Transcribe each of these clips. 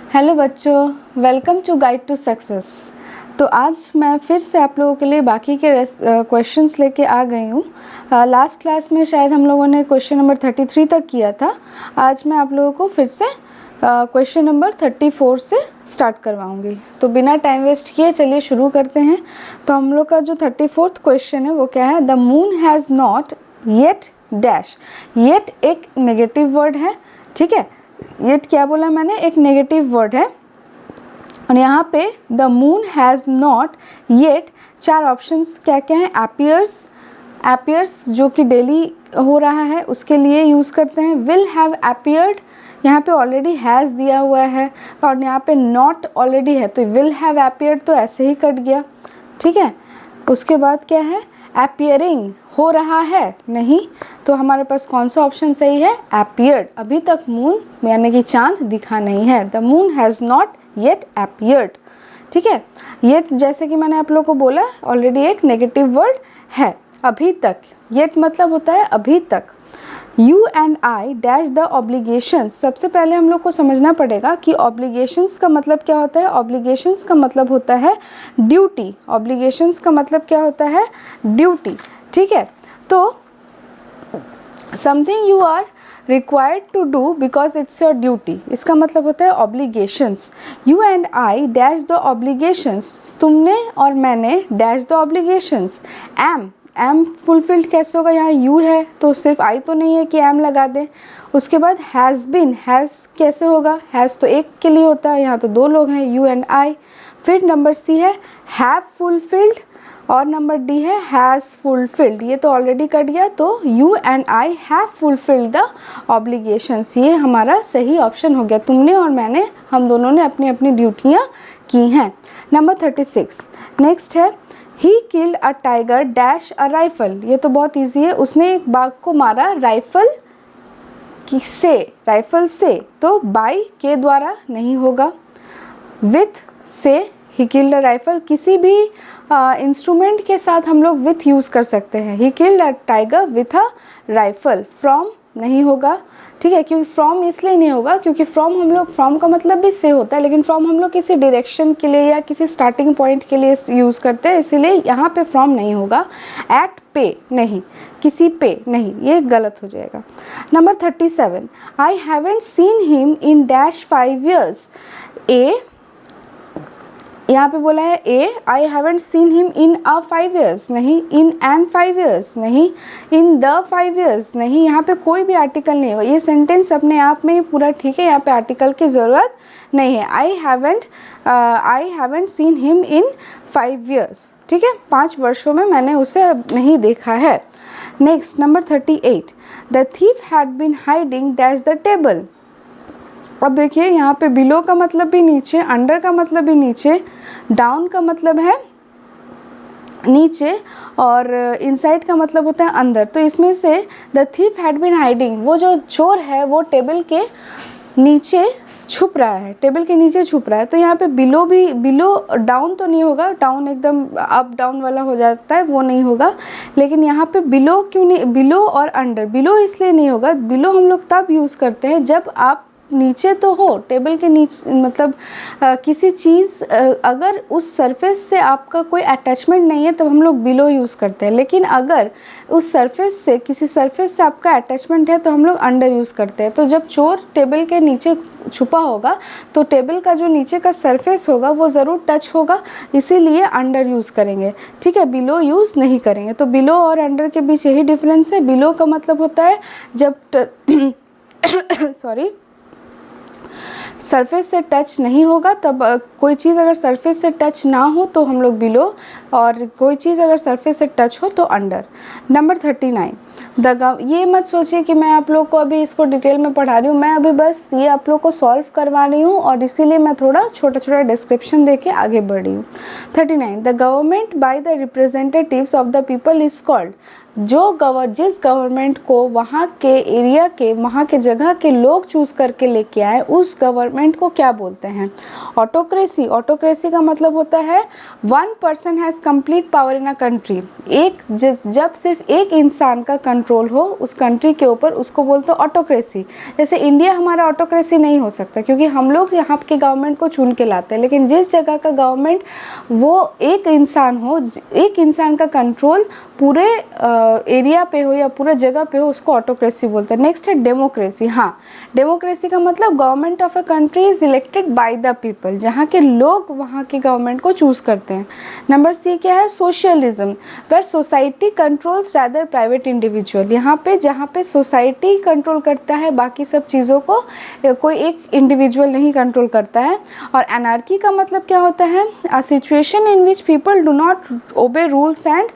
Hello बच्चों, welcome to Guide to Success. तो आज मैं फिर से आप लोगों के लिए बाकी के क्वेश्चंस लेके आ गई हूँ। लास्ट क्लास में शायद हम लोगों ने क्वेश्चन नंबर 33 तक किया था। आज मैं आप लोगों को फिर से क्वेश्चन नंबर 34 से स्टार्ट करवाऊँगी। तो बिना टाइम वेस्ट किए चलिए शुरू करते हैं। तो हम लोग का जो 34th क्वेश्चन है वो क्या है? The moon has not yet dash. Yet एक नेगेटिव वर्ड है, ठीक है। येट क्या बोला मैंने? एक नेगेटिव वर्ड है। और यहाँ पे the moon has not yet, चार ऑप्शंस क्या क्या हैं? एपियर्स जो कि डेली हो रहा है उसके लिए यूज़ करते हैं। विल हैव एपियर्ड, यहाँ पे ऑलरेडी हैज़ दिया हुआ है और यहाँ पे नॉट ऑलरेडी है, तो विल हैव एपियर्ड तो ऐसे ही कट गया, ठीक है। उसके बाद क्या है? एपियरिंग, हो रहा है, नहीं, तो हमारे पास कौन सा ऑप्शन सही है? एपियर्ड। अभी तक मून यानी कि चांद दिखा नहीं है। The moon has not yet appeared, ठीक है। येट जैसे कि मैंने आप लोगों को बोला ऑलरेडी एक नेगेटिव वर्ड है। अभी तक, येट मतलब होता है अभी तक। You and I dash the obligations. सबसे पहले हम लोग को समझना पड़ेगा कि ऑब्लिगेशंस का मतलब क्या होता है। ऑब्लिगेशंस का मतलब होता है ड्यूटी। ऑब्लिगेशंस का मतलब क्या होता है? ड्यूटी, ठीक है। तो something you are required to do because it's your duty, इसका मतलब होता है obligations. You and I dash the obligations, तुमने और मैंने dash the obligations. Am fulfilled कैसे होगा? यहाँ यू है तो सिर्फ आई तो नहीं है कि एम लगा दें। उसके बाद हैज़ बिन, हैज़ कैसे होगा? हैज़ तो एक के लिए होता है, यहाँ तो दो लोग हैं, यू एंड आई। फिर नंबर सी है हैव फुलफिल्ड और नंबर डी है हैज़ फुलफिल्ड। ये तो ऑलरेडी कट गया, तो you and I have fulfilled the obligations, ये हमारा सही ऑप्शन हो गया। तुमने और मैंने, हम दोनों ने अपनी अपनी ड्यूटियाँ की हैं। नंबर 36 नेक्स्ट है he killed a tiger dash a rifle. ये तो बहुत ईजी है, उसने एक बाघ को मारा राइफल से, तो बाई के द्वारा नहीं होगा। विथ से ही किल्ड अ राइफल, किसी भी इंस्ट्रूमेंट के साथ हम लोग विथ यूज़ कर सकते हैं। He killed a tiger with a rifle. From नहीं होगा, ठीक है, क्योंकि फ्रॉम इसलिए नहीं होगा क्योंकि फ्रॉम का मतलब भी से होता है, लेकिन फ्रॉम हम लोग किसी डायरेक्शन के लिए या किसी स्टार्टिंग पॉइंट के लिए यूज़ करते हैं, इसीलिए यहाँ पे फ्रॉम नहीं होगा। एट पे नहीं, किसी पे नहीं, ये गलत हो जाएगा। Number 37 I haven't seen him in dash 5 years। A यहाँ पे बोला है a, I haven't seen him in a 5 years नहीं, इन एन 5 years नहीं, इन द 5 years नहीं, यहाँ पे कोई भी आर्टिकल नहीं होगा। ये सेंटेंस अपने आप में ही पूरा ठीक है, यहाँ पे आर्टिकल की ज़रूरत नहीं है। आई हैवेंट सीन हिम इन 5 years, ठीक है, 5 वर्षों में मैंने उसे नहीं देखा है। Next number 38 the thief had been hiding dash the table. अब देखिए यहाँ पे बिलो का मतलब भी नीचे, अंडर का मतलब भी नीचे, डाउन का मतलब है नीचे और इनसाइड का मतलब होता है अंदर। तो इसमें से the thief had been hiding, वो जो चोर है वो टेबल के नीचे छुप रहा है, टेबल के नीचे छुप रहा है। तो यहाँ पे बिलो डाउन तो नहीं होगा, डाउन एकदम अप डाउन वाला हो जाता है, वो नहीं होगा। लेकिन यहाँ पे बिलो क्यों नहीं? बिलो और अंडर, बिलो इसलिए नहीं होगा, बिलो हम लोग तब यूज़ करते हैं जब आप नीचे तो हो, टेबल के नीचे, मतलब किसी चीज़ अगर उस सरफेस से आपका कोई अटैचमेंट नहीं है तब हम लोग बिलो यूज़ करते हैं। लेकिन अगर उस सरफेस से, किसी सरफेस से आपका अटैचमेंट है तो हम लोग अंडर यूज़ करते हैं। तो जब चोर टेबल के नीचे छुपा होगा तो टेबल का जो नीचे का सरफेस होगा वो ज़रूर टच होगा, इसीलिए अंडर यूज़ करेंगे, ठीक है, बिलो यूज़ नहीं करेंगे। तो बिलो और अंडर के बीच यही डिफरेंस है। बिलो का मतलब होता है जब सॉरी सरफेस से टच नहीं होगा, तब कोई चीज़ अगर सरफेस से टच ना हो तो हम लोग बिलो, और कोई चीज़ अगर सरफेस से टच हो तो अंडर। नंबर 39 ये मत सोचिए कि मैं आप लोग को अभी इसको डिटेल में पढ़ा रही हूँ, मैं अभी बस ये आप लोग को सॉल्व करवा रही हूँ और इसीलिए मैं थोड़ा छोटा छोटा डिस्क्रिप्शन दे के आगे बढ़ रही हूँ। 39 the government by the representatives of the people is called. जिस गवर्नमेंट को वहाँ के एरिया के, वहाँ के जगह के लोग चूज़ करके लेके आए, उस गवर्नमेंट को क्या बोलते हैं? ऑटोक्रेसी। ऑटोक्रेसी का मतलब होता है one person has complete power in a country. जब सिर्फ एक इंसान का कंट्रोल हो उस कंट्री के ऊपर, उसको बोलते हैं ऑटोक्रेसी। जैसे इंडिया हमारा ऑटोक्रेसी नहीं हो सकता क्योंकि हम लोग यहाँ के गवर्नमेंट को चुन के लाते हैं, लेकिन जिस जगह का गवर्नमेंट वो एक इंसान हो, एक इंसान का कंट्रोल पूरे एरिया पे हो या पूरे जगह पे हो, उसको ऑटोक्रेसी बोलते हैं। नेक्स्ट है डेमोक्रेसी। हाँ, डेमोक्रेसी का मतलब government of a country is elected by the people, जहाँ के लोग वहाँ के गवर्नमेंट को चूज़ करते हैं। नंबर सी क्या है? Socialism, where society controls rather private individual. यहाँ पे जहाँ पे सोसाइटी कंट्रोल करता है, बाकी सब चीज़ों को कोई एक इंडिविजुअल नहीं कंट्रोल करता है। और एनार्की का मतलब क्या होता है? A situation in which people do not obey rules and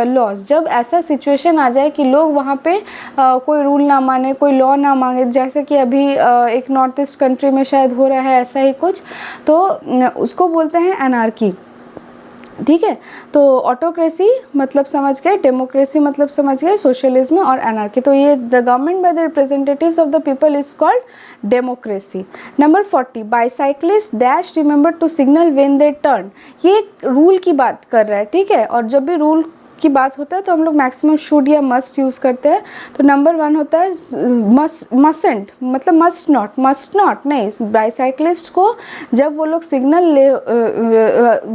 laws. जब ऐसा सिचुएशन आ जाए कि लोग वहाँ पे कोई रूल ना माने, कोई लॉ ना मांगे, जैसे कि अभी एक नॉर्थ ईस्ट कंट्री में शायद हो रहा है ऐसा ही कुछ, तो उसको बोलते हैं एनार्की। ठीक है, तो ऑटोक्रेसी मतलब समझ गए, डेमोक्रेसी मतलब समझ गए, सोशलिज्म और एनार्की। तो ये the government by the representatives of the people is called democracy. Number 40, bicyclist dash remember to signal when they turn. ये रूल की बात कर रहा है, ठीक है, और जब भी रूल की बात होता है तो हम लोग मैक्सिमम शुड या मस्ट यूज़ करते हैं। तो नंबर 1 होता है मस्टंट, मतलब मस्ट नॉट नहीं। बाईसाइक्लिस्ट को जब वो लोग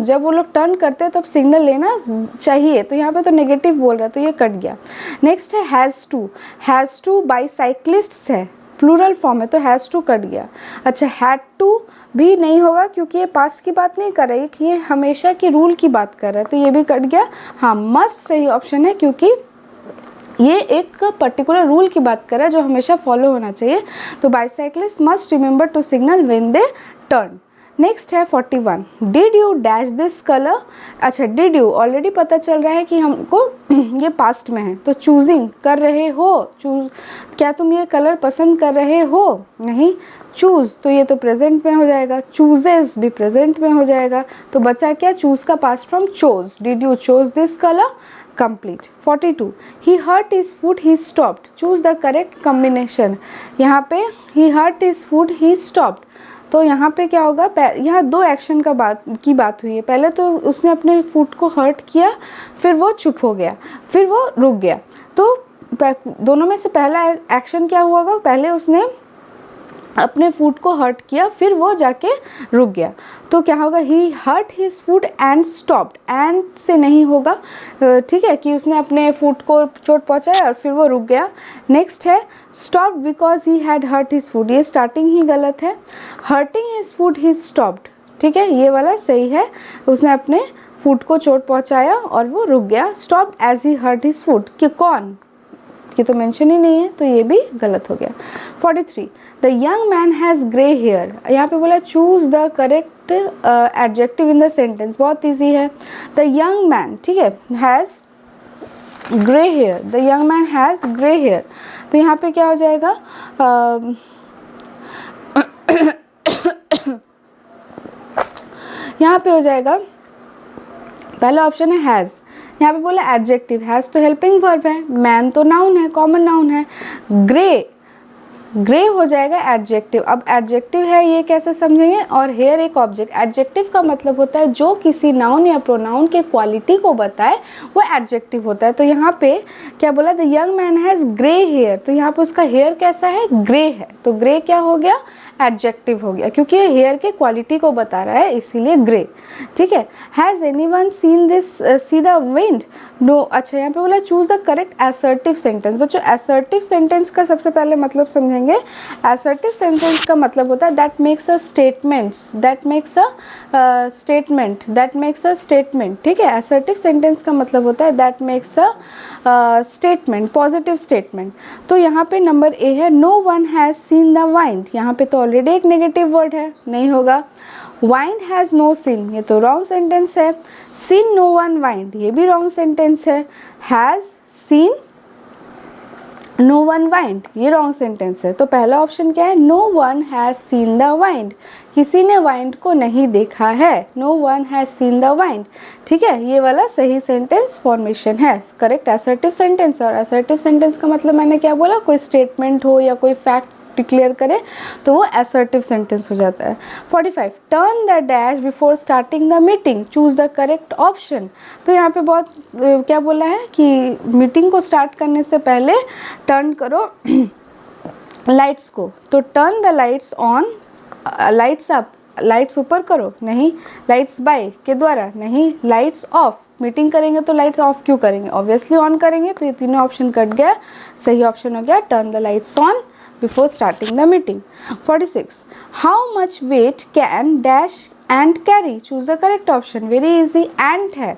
जब वो लोग टर्न करते हैं तब सिग्नल लेना चाहिए, तो यहाँ पे तो नेगेटिव बोल रहा है तो ये कट गया। नेक्स्ट है हैज़ टू बाईसाइक्लिस्ट्स है, प्लूरल फॉर्म है तो हैज़ टू कट गया। अच्छा, हैड टू भी नहीं होगा क्योंकि ये पास्ट की बात नहीं कर रही है, ये हमेशा की रूल की बात कर रहा है, तो ये भी कट गया। हाँ, मस्ट सही ऑप्शन है क्योंकि ये एक पर्टिकुलर रूल की बात कर रहा है जो हमेशा फॉलो होना चाहिए। तो bicyclist must remember to signal when they turn. Next है 41, did you dash this colour. अच्छा, डिड यू ऑलरेडी पता चल रहा है कि हमको ये पास्ट में है, तो चूजिंग कर रहे हो, क्या तुम ये कलर पसंद कर रहे हो? नहीं। चूज़ तो ये तो प्रेजेंट में हो जाएगा, चूजेस भी प्रेजेंट में हो जाएगा, तो बचा क्या? चूज़ का past form chose. Did you chose this colour? Complete. 42, he hurt his food he stopped. Choose the correct combination. यहाँ पे he hurt his food he stopped, तो यहाँ पे क्या होगा? यहाँ दो एक्शन की बात हुई है। पहले तो उसने अपने फूड को हर्ट किया, फिर वो चुप हो गया, फिर वो रुक गया। तो दोनों में से पहला एक्शन क्या हुआ होगा? पहले उसने अपने फूड को हर्ट किया, फिर वो जाके रुक गया, तो क्या होगा? He hurt his food and stopped. And से नहीं होगा, ठीक है, कि उसने अपने फूड को चोट पहुंचाया और फिर वो रुक गया। नेक्स्ट है stopped because he had hurt his food, ये स्टार्टिंग ही गलत है। Hurting his food he stopped, ठीक है, ये वाला सही है, उसने अपने फूड को चोट पहुंचाया और वो रुक गया। Stopped as he hurt his food, कि कौन? ये तो मेंशन ही नहीं है, तो ये भी गलत हो गया। 43, the young man has grey hair. यहाँ पे बोला choose the correct adjective in the sentence, बहुत इजी है। द यंग मैन, ठीक है, has grey hair, the young man has grey hair, तो यहाँ पे क्या हो जाएगा? यहाँ पे हो जाएगा, पहला ऑप्शन है हैज़, यहाँ पे बोला एडजेक्टिव, हैज़ तो हेल्पिंग वर्ब है, मैन तो नाउन है, कॉमन नाउन है, ग्रे हो जाएगा एडजेक्टिव। अब एडजेक्टिव है ये कैसे समझेंगे? और हेयर एक ऑब्जेक्ट। एडजेक्टिव का मतलब होता है जो किसी नाउन या प्रोनाउन के क्वालिटी को बताए, वो एडजेक्टिव होता है। तो यहाँ पे क्या बोला? The young man has grey hair, तो यहाँ पे उसका हेयर कैसा है? ग्रे है, तो ग्रे क्या हो गया? एडजेक्टिव हो गया, क्योंकि ये हेयर के क्वालिटी को बता रहा है, इसीलिए ग्रे। ठीक है। Has anyone seen this see the wind? No. अच्छा, यहाँ पे बोला choose the correct assertive sentence. बच्चों, असर्टिव सेंटेंस का सबसे पहले मतलब समझेंगे। असर्टिव सेंटेंस का मतलब होता है that makes a statements, that makes a statement, that makes a statement. ठीक है, असर्टिव सेंटेंस का मतलब होता है that makes a statement, positive statement. तो यहाँ पे नंबर ए है, no one has seen the wind. यहाँ पे तो ऑलरेडी एक नेगेटिव वर्ड है, नहीं होगा। वाइंड हैज़ नो सीन, ये तो रॉन्ग सेंटेंस है। सीन नो वन वाइंड, ये भी रॉन्ग सेंटेंस है। Has seen no one wind, ये रॉन्ग सेंटेंस है। तो पहला ऑप्शन क्या है, no one has seen the wind, किसी ने वाइंड को नहीं देखा है, no one has seen the wind. ठीक है, ये वाला सही सेंटेंस फॉर्मेशन है, करेक्ट असर्टिव सेंटेंस। और असर्टिव सेंटेंस का मतलब मैंने क्या बोला, कोई स्टेटमेंट हो या कोई फैक्ट डिक्लेयर करे तो वो असर्टिव सेंटेंस हो जाता है। 45 turn the dash before starting the meeting, choose the correct option. तो यहाँ पे बहुत क्या बोला है कि मीटिंग को स्टार्ट करने से पहले टर्न करो लाइट्स को। तो turn the lights on, lights up, lights ऊपर करो, नहीं। लाइट्स बाय के द्वारा, नहीं। लाइट्स ऑफ, मीटिंग करेंगे तो लाइट्स ऑफ क्यों करेंगे, ऑब्वियसली ऑन करेंगे। तो ये तीनों ऑप्शन कट गया, सही ऑप्शन हो गया turn the lights on before starting the meeting. 46 how much weight can dash ant carry, choose the correct option. very easy, ant है,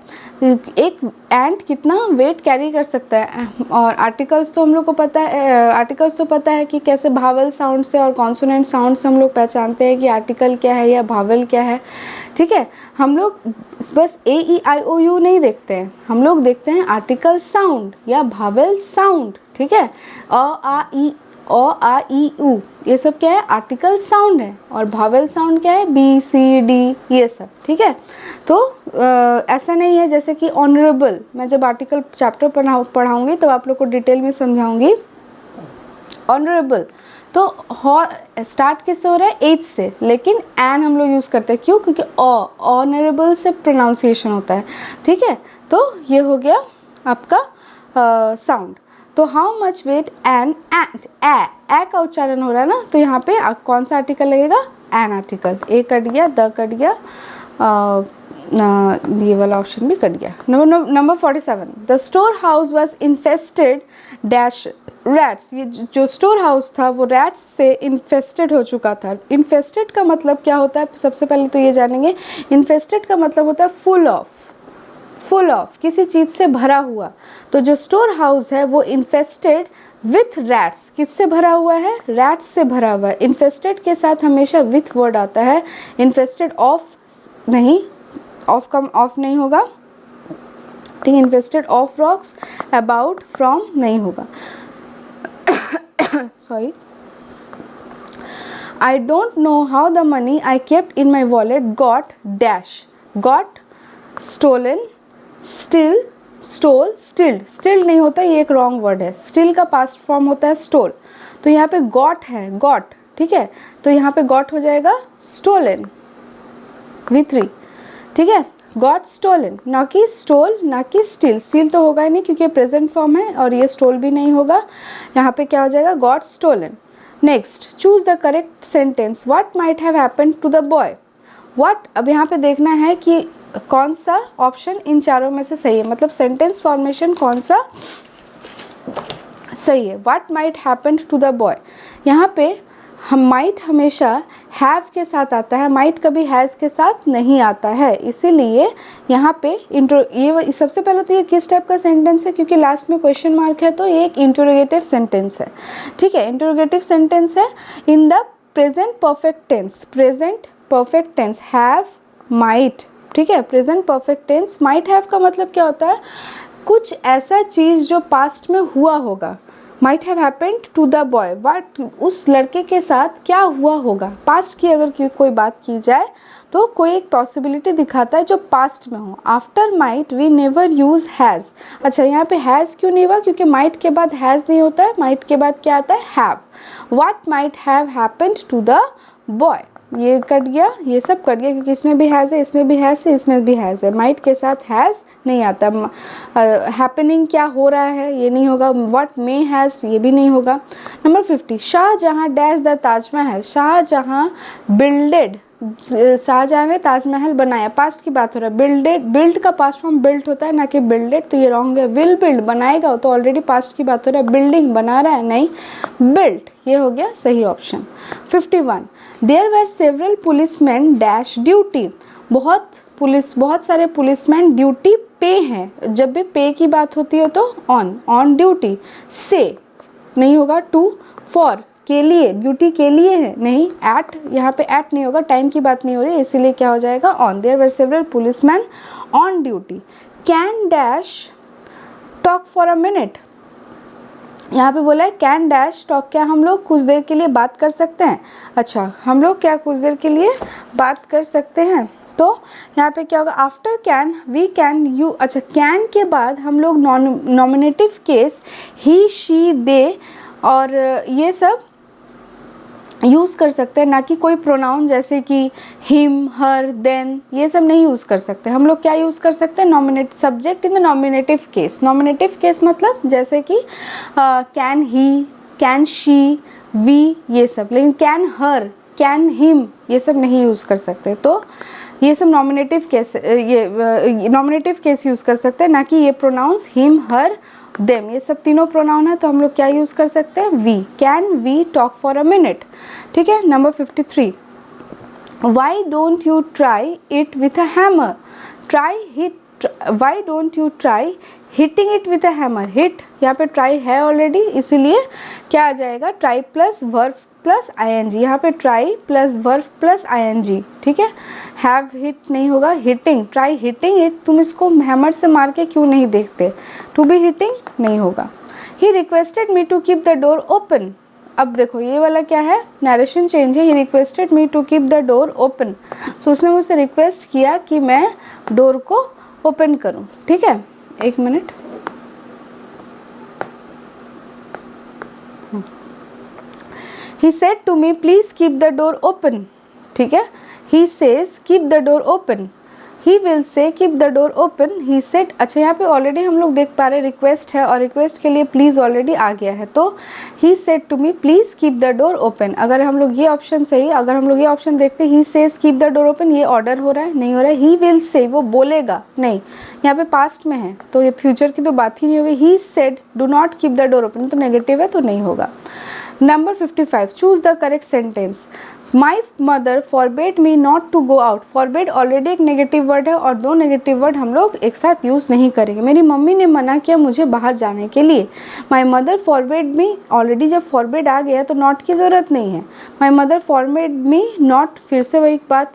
एक ant कितना वेट कैरी कर सकता है। और आर्टिकल्स तो हम लोग को पता है, आर्टिकल्स तो पता है कि कैसे भावल साउंड से और कॉन्सोनेंट साउंड से हम लोग पहचानते हैं कि आर्टिकल क्या है या भावल क्या है। ठीक है, हम लोग बस AEIOU नहीं देखते हैं, हम लोग देखते हैं आर्टिकल साउंड या भावल साउंड। ठीक है, अ आ ई उ, ये सब क्या है, आर्टिकल साउंड है। और भावेल साउंड क्या है, BCD, ये सब। ठीक है, तो ऐसा नहीं है जैसे कि ऑनरेबल, मैं जब आर्टिकल चैप्टर पढ़ाऊँगी तब आप लोग को डिटेल में समझाऊंगी। ऑनरेबल तो स्टार्ट किससे हो रहा है, एच से, लेकिन एन हम लोग यूज़ करते हैं, क्यों, क्योंकि ऑनरेबल से प्रोनाउंसिएशन होता है। ठीक है, तो ये हो गया आपका साउंड। तो how much weight an ant, a का उच्चारण हो रहा है ना, तो यहाँ पे कौन सा आर्टिकल लगेगा, एन आर्टिकल। ए कट गया, द कट गया, ये वाला ऑप्शन भी कट गया। Number 47 the store house was infested dash rats, ये जो स्टोर हाउस था वो रैट्स से इन्फेस्टेड हो चुका था। इन्फेस्टेड का मतलब क्या होता है, सबसे पहले तो ये जानेंगे। इन्फेस्टेड का मतलब होता है फुल ऑफ, फुल ऑफ, किसी चीज़ से भरा हुआ। तो जो स्टोर हाउस है वो इन्फेस्टेड विथ रैट्स, किससे भरा हुआ है, रैट्स से भरा हुआ है। इन्फेस्टेड के साथ हमेशा विथ वर्ड आता है, इन्फेस्टेड ऑफ नहीं, ऑफ नहीं होगा। ठीक है, infested of rocks, about, from नहीं होगा। Sorry, I don't know how the money I kept in my wallet got dash, got stolen, still, stole, stilled, stilled नहीं होता, ये एक रॉन्ग वर्ड है। स्टिल का पास्ट फॉर्म होता है स्टोल। तो यहाँ पे गॉट है, गॉट। ठीक है, तो यहाँ पे गॉट हो जाएगा स्टोलन, V3। ठीक है, गॉट स्टोलन, ना कि स्टोल, ना कि स्टिल। स्टिल तो होगा ही नहीं क्योंकि प्रेजेंट फॉर्म है, और ये स्टोल भी नहीं होगा। यहाँ पे क्या हो जाएगा, got stolen. Next, choose the correct sentence, what might have happened to the boy. What, अब यहाँ पे देखना है कि कौन सा ऑप्शन इन चारों में से सही है, मतलब सेंटेंस फॉर्मेशन कौन सा सही है। What might happen to the boy, यहाँ पे हम माइट हमेशा हैव के साथ आता है, माइट कभी हैज़ के साथ नहीं आता है। इसीलिए यहाँ पे ये सबसे पहले तो ये किस टाइप का सेंटेंस है, क्योंकि लास्ट में क्वेश्चन मार्क है, तो ये एक इंटरोगेटिव सेंटेंस है। ठीक है, इंटरोगेटिव सेंटेंस है in the present perfect tense, present perfect tense, have, might. ठीक है, present perfect tense. Might have का मतलब क्या होता है, कुछ ऐसा चीज़ जो पास्ट में हुआ होगा। Might have happened to the boy, what, उस लड़के के साथ क्या हुआ होगा। पास्ट की अगर कोई बात की जाए तो कोई एक पॉसिबिलिटी दिखाता है जो पास्ट में हो। After might we never use has. अच्छा, यहाँ पे हैज़ क्यों नहीं हुआ, क्योंकि माइट के बाद हैज़ नहीं होता है, माइट के बाद क्या आता है, have. What might have happened to the boy, ये कट गया, ये सब कट गया, क्योंकि इसमें भी हैज़ है, इसमें भी हैज़ है, इसमें भी हैज़ है। माइट के साथ हैज़ नहीं आता। हैपनिंग क्या हो रहा है ये नहीं होगा। व्हाट मे हैज़ ये भी नहीं होगा। Number 50 Shahjahan dash the Taj Mahal, Shahjahan builded, Shahjahan ने ताजमहल बनाया। पास्ट की बात हो रहा है। बिल्डेड, बिल्ड का पास्ट फॉर्म बिल्ट होता है, ना कि बिल्डेड, तो ये रॉन्ग है। विल बिल्ड, बनाएगा, तो ऑलरेडी पास्ट की बात हो रहा है। बिल्डिंग बना रहा है, नहीं, बिल्ट, ये हो गया सही option. 51 there were several policemen dash duty, बहुत सारे पुलिसमैन ड्यूटी पे हैं। जब भी पे की बात होती है तो ऑन ड्यूटी। से नहीं होगा, टू, फॉर, के लिए, ड्यूटी के लिए है, नहीं। एट, यहाँ पे एट नहीं होगा, टाइम की बात नहीं हो रही, इसीलिए क्या हो जाएगा, on. There were several policemen on duty. Can dash talk for a minute, यहाँ पे बोला है कैन डैश टॉक, क्या हम लोग कुछ देर के लिए बात कर सकते हैं। अच्छा, हम लोग क्या कुछ देर के लिए बात कर सकते हैं, तो यहाँ पे क्या होगा, after can we can you. अच्छा, कैन के बाद हम लोग nominative case he she they और ये सब यूज़ कर सकते हैं, ना कि कोई प्रोनाउन जैसे कि हिम, हर, देन, ये सब नहीं यूज़ कर सकते। हम लोग क्या यूज़ कर सकते हैं, nominate subject in the nominative case. Nominative case मतलब जैसे कि can he, can she, we, ये सब। लेकिन कैन हर, कैन हिम, ये सब नहीं यूज़ कर सकते। तो ये सब नॉमिनेटिव केस, ये नॉमिनेटिव केस यूज़ कर सकते हैं, ना कि ये प्रोनाउंस हिम, हर, देम, ये सब तीनों प्रोनाउन है। तो हम लोग क्या यूज़ कर सकते हैं, we. Can we talk for a minute. ठीक है, number 53, why don't you try it with a hammer. Try hit, why don't you try hitting it with a hammer. Hit, यहाँ पे ट्राई है ऑलरेडी, इसीलिए क्या आ जाएगा, try plus verb plus ING. यहाँ पे try plus verb plus ING. ठीक है, हैव हिट नहीं होगा, हिटिंग, ट्राई हिटिंग इट। तुम इसको हैमर से मार के क्यों नहीं देखते, टू बी हिटिंग नहीं होगा। He requested me to keep the door open. अब देखो ये वाला क्या है, नरेशन चेंज है। He requested me to keep the door open, तो उसने मुझसे रिक्वेस्ट किया कि मैं डोर को ओपन करूँ। ठीक है, एक minute. He said to me, please keep the door open. ठीक है, he says keep the door open. He will say keep the door open. He said, अच्छा यहाँ पे ऑलरेडी हम लोग देख पा रहे हैं रिक्वेस्ट है और रिक्वेस्ट के लिए प्लीज़ ऑलरेडी आ गया है। तो he said to me please keep the door open। अगर हम लोग ये ऑप्शन सही, अगर हम लोग ये ऑप्शन देखते he says keep the door open, ये ऑर्डर हो रहा है, नहीं हो रहा है। he will say, वो बोलेगा, नहीं, यहाँ पे पास्ट में है तो ये फ्यूचर की तो बात ही नहीं होगी। he said do not keep the door open, तो नेगेटिव है तो नहीं होगा। Number 55, choose the correct sentence. My mother forbade me not to go out. Forbade already एक नेगेटिव वर्ड है और दो नेगेटिव वर्ड हम लोग एक साथ यूज़ नहीं करेंगे। मेरी मम्मी ने मना किया मुझे बाहर जाने के लिए। My mother forbade me, already जब फॉरबेड आ गया तो नॉट की ज़रूरत नहीं है। My mother forbade me not, फिर से वही बात।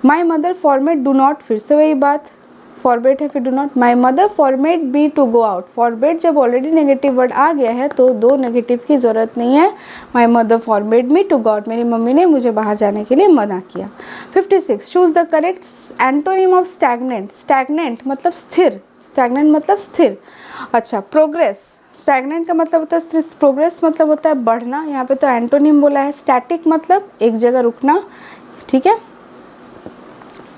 My mother forbade do not, फिर से वही बात। फॉरबेड है फिर do not. My mother forbade me to go out. Forbade जब ऑलरेडी नेगेटिव वर्ड आ गया है तो दो नेगेटिव की ज़रूरत नहीं है। My mother forbade me to go out, मेरी मम्मी ने मुझे बाहर जाने के लिए मना किया। 56, choose the correct antonym of stagnant. Stagnant मतलब स्थिर, स्टैगनेंट मतलब स्थिर। अच्छा, प्रोग्रेस, स्टैगनेंट का मतलब होता है, प्रोग्रेस मतलब होता है बढ़ना। यहाँ पे तो एंटोनिम बोला है। स्टैटिक मतलब एक जगह रुकना। ठीक है,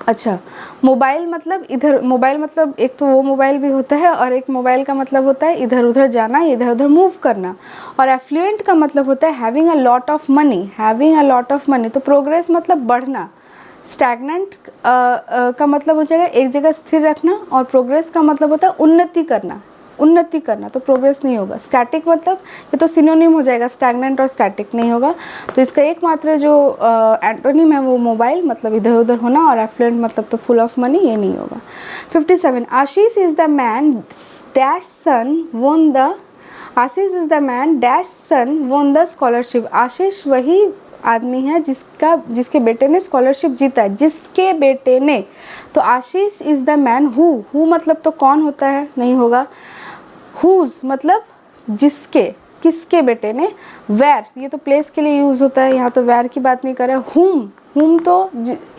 अच्छा, मोबाइल मतलब इधर, मोबाइल मतलब एक तो वो मोबाइल भी होता है और एक मोबाइल का मतलब होता है इधर उधर जाना, इधर उधर मूव करना। और एफ्लुएंट का मतलब होता है having a lot of money, having a lot of money. तो प्रोग्रेस मतलब बढ़ना, स्टैगनेंट का मतलब हो जाएगा एक जगह स्थिर रखना, और प्रोग्रेस का मतलब होता है उन्नति करना, उन्नति करना। तो प्रोग्रेस नहीं होगा। स्टैटिक मतलब ये तो सिनोनिम हो जाएगा, स्टैगनेंट और स्टैटिक नहीं होगा। तो इसका एकमात्र जो एंटोनिम है वो मोबाइल मतलब इधर उधर होना, और एफ्लुएंट मतलब तो फुल ऑफ मनी, ये नहीं होगा। 57, Ashish is the man dash son won the, Ashish is the man dash son won the scholarship. आशीष वही आदमी है जिसके बेटे ने स्कॉलरशिप जीता है, जिसके बेटे ने। तो आशीष इज़ द मैन हु मतलब तो कौन होता है, नहीं होगा। हुज मतलब जिसके, किसके बेटे ने। वेर, ये तो प्लेस के लिए यूज़ होता है, यहाँ तो वेर की बात नहीं कर रहा है। हुम तो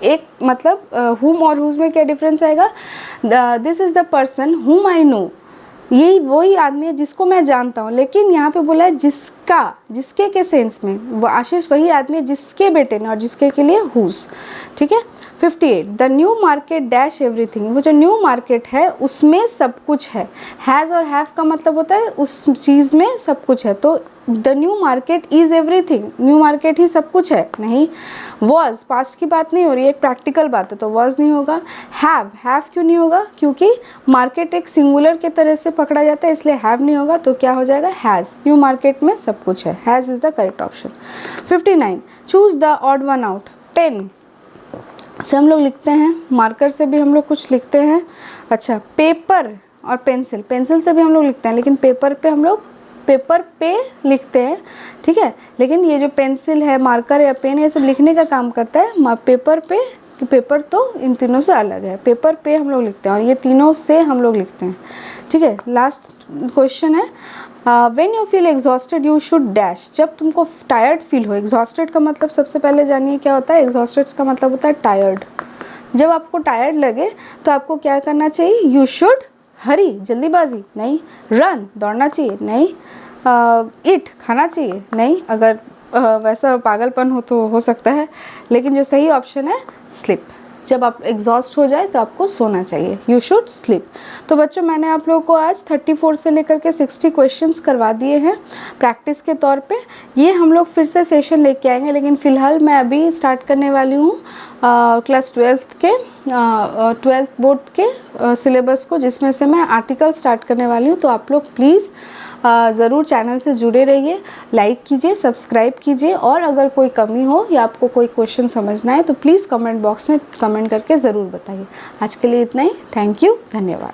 एक मतलब हुम और हुज में क्या डिफरेंस आएगा। This is the person whom I know, यही वही आदमी है जिसको मैं जानता हूँ। लेकिन यहाँ पे बोला है जिसका, जिसके के सेंस में, वो आशीष वही आदमी है जिसके बेटे ने, और जिसके के लिए हुज। ठीक है। 58, the new market dash everything. वो जो न्यू मार्केट है उसमें सब कुछ है। हैज़ और हैव का मतलब होता है उस चीज़ में सब कुछ है। तो the new market is everything, new market ही सब कुछ है, नहीं। वॉज, पास्ट की बात नहीं हो रही है, एक प्रैक्टिकल बात है, तो वॉज नहीं होगा। हैव क्यों नहीं होगा, क्योंकि मार्केट एक सिंगुलर के तरह से पकड़ा जाता है, इसलिए हैव नहीं होगा। तो क्या हो जाएगा, हैज़। न्यू मार्केट में सब कुछ है, has is the correct option. 59, choose the odd one out. Pen से हम लोग लिखते हैं, मार्कर से भी हम लोग कुछ लिखते हैं। अच्छा, पेपर और पेंसिल, पेंसिल से भी हम लोग लिखते हैं, लेकिन पेपर पे हम लोग पेपर पे लिखते हैं। ठीक है, लेकिन ये जो पेंसिल है, मार्कर या पेन, ये सब लिखने का काम करता है। पेपर पे, पेपर तो इन तीनों से अलग है। पेपर पे हम लोग लिखते हैं और ये तीनों से हम लोग लिखते हैं। ठीक है, लास्ट क्वेश्चन है, when you feel exhausted you should dash, जब तुमको टायर्ड फील हो। एग्जॉस्टेड का मतलब सबसे पहले जानिए क्या होता है। एग्जॉस्टेड का मतलब होता है टायर्ड। जब आपको टायर्ड लगे तो आपको क्या करना चाहिए, यू शुड हरी, जल्दीबाजी नहीं, रन दौड़ना चाहिए नहीं, ईट खाना चाहिए नहीं, अगर वैसा पागलपन हो तो हो सकता है, लेकिन जो सही ऑप्शन है स्लीप। जब आप एग्जॉस्ट हो जाए तो आपको सोना चाहिए, यू शुड स्लीप। तो बच्चों मैंने आप लोगों को आज 34 से लेकर के 60 क्वेश्चंस करवा दिए हैं प्रैक्टिस के तौर पे। ये हम लोग फिर से सेशन लेके आएंगे, लेकिन फ़िलहाल मैं अभी स्टार्ट करने वाली हूँ क्लास 12th बोर्ड के सिलेबस को, जिसमें से मैं आर्टिकल स्टार्ट करने वाली हूँ। तो आप लोग प्लीज़ ज़रूर चैनल से जुड़े रहिए, लाइक कीजिए, सब्सक्राइब कीजिए, और अगर कोई कमी हो या आपको कोई क्वेश्चन समझना है तो प्लीज़ कमेंट बॉक्स में कमेंट करके ज़रूर बताइए। आज के लिए इतना ही। थैंक यू, धन्यवाद।